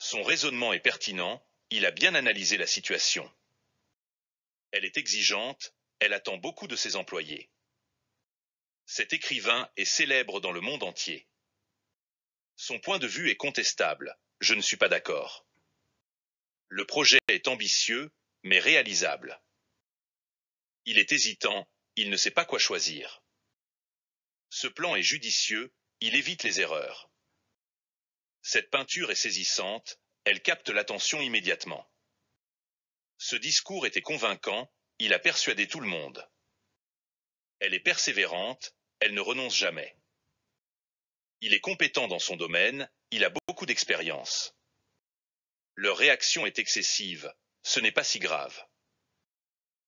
Son raisonnement est pertinent, il a bien analysé la situation. Elle est exigeante, elle attend beaucoup de ses employés. Cet écrivain est célèbre dans le monde entier. Son point de vue est contestable, je ne suis pas d'accord. Le projet est ambitieux, mais réalisable. Il est hésitant, il ne sait pas quoi choisir. Ce plan est judicieux, il évite les erreurs. Cette peinture est saisissante, elle capte l'attention immédiatement. Ce discours était convaincant, il a persuadé tout le monde. Elle est persévérante, elle ne renonce jamais. Il est compétent dans son domaine, il a beaucoup d'expérience. Leur réaction est excessive, ce n'est pas si grave.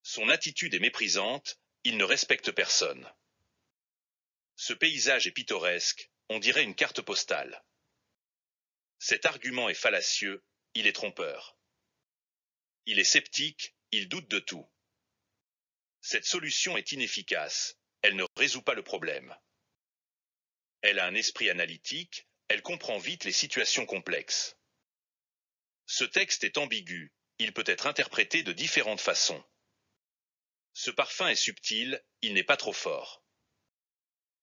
Son attitude est méprisante, il ne respecte personne. Ce paysage est pittoresque, on dirait une carte postale. Cet argument est fallacieux, il est trompeur. Il est sceptique, il doute de tout. Cette solution est inefficace, elle ne résout pas le problème. Elle a un esprit analytique, elle comprend vite les situations complexes. Ce texte est ambigu, il peut être interprété de différentes façons. Ce parfum est subtil, il n'est pas trop fort.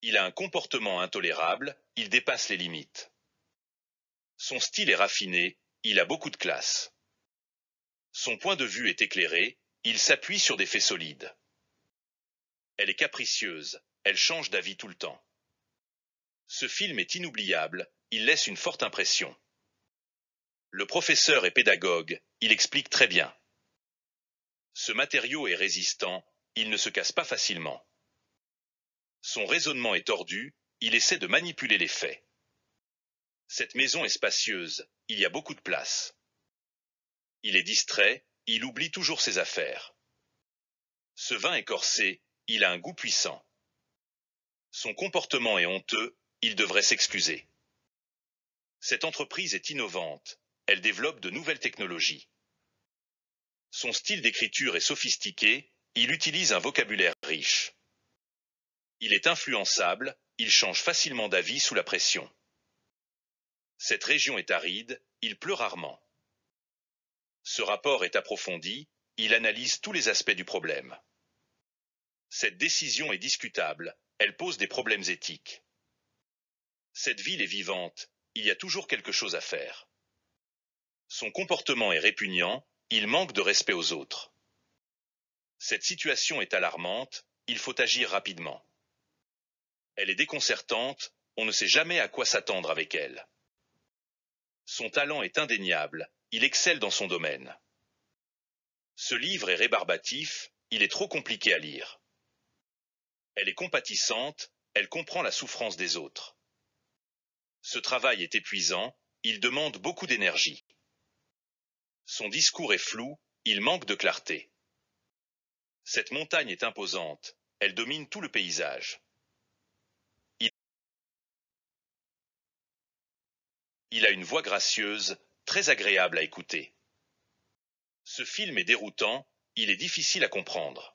Il a un comportement intolérable, il dépasse les limites. Son style est raffiné, il a beaucoup de classe. Son point de vue est éclairé, il s'appuie sur des faits solides. Elle est capricieuse, elle change d'avis tout le temps. Ce film est inoubliable, il laisse une forte impression. Le professeur est pédagogue, il explique très bien. Ce matériau est résistant, il ne se casse pas facilement. Son raisonnement est tordu, il essaie de manipuler les faits. Cette maison est spacieuse, il y a beaucoup de place. Il est distrait, il oublie toujours ses affaires. Ce vin est corsé, il a un goût puissant. Son comportement est honteux, il devrait s'excuser. Cette entreprise est innovante, elle développe de nouvelles technologies. Son style d'écriture est sophistiqué, il utilise un vocabulaire riche. Il est influençable, il change facilement d'avis sous la pression. Cette région est aride, il pleut rarement. Ce rapport est approfondi, il analyse tous les aspects du problème. Cette décision est discutable, elle pose des problèmes éthiques. Cette ville est vivante, il y a toujours quelque chose à faire. Son comportement est répugnant, il manque de respect aux autres. Cette situation est alarmante, il faut agir rapidement. Elle est déconcertante, on ne sait jamais à quoi s'attendre avec elle. Son talent est indéniable, il excelle dans son domaine. Ce livre est rébarbatif, il est trop compliqué à lire. Elle est compatissante, elle comprend la souffrance des autres. Ce travail est épuisant, il demande beaucoup d'énergie. Son discours est flou, il manque de clarté. Cette montagne est imposante, elle domine tout le paysage. Il a une voix gracieuse, très agréable à écouter. Ce film est déroutant, il est difficile à comprendre.